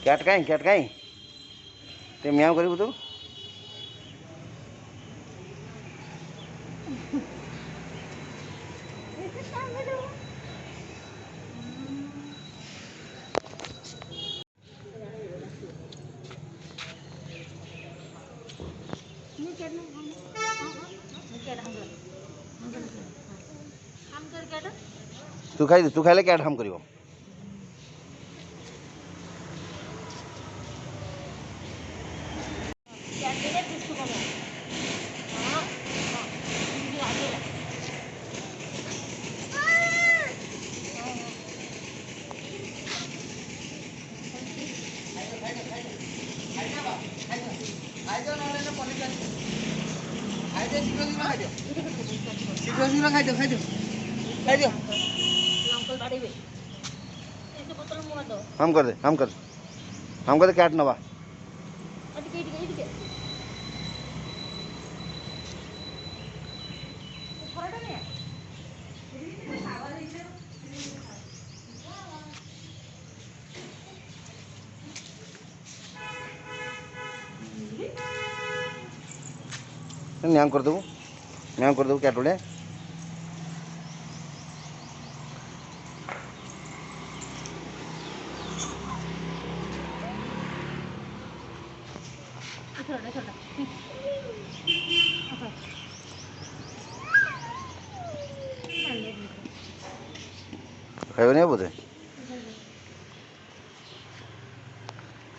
Cat କାଇଁ ଟିକେ ମିଆଁ କରିବୁ ତୁ। तू खाइले क्याट हम करिवो। हम कर दे कैट नवा न्याम कर देबू कैट उड़े खाइबनी बोधे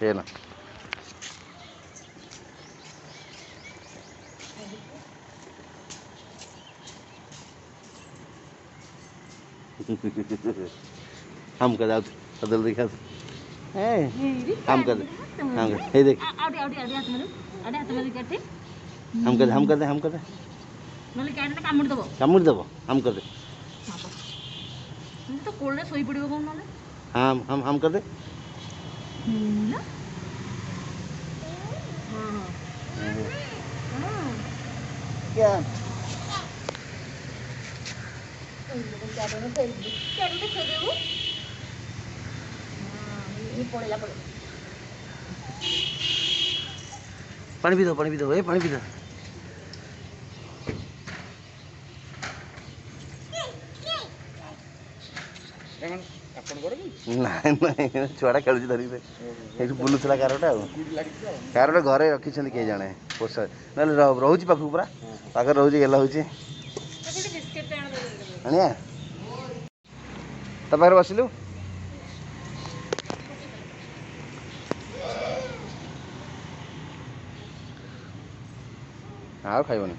ये ना हम कर अदल दिखा हम कर हे देख हम कर दे कामुड़ दबो हम कर दे तो कोल्डे सोई पड़िबो कोन नले हम कर दे ना क्या पानी पी दो पानी पी दो छुआ खेलुची धरिक बुलूला कारटा घरे रखी किए जाने पोषा ना रोचे पाखक पूरा पाखे रोचे गेला हो पाखे बसिलु आ खाइबनी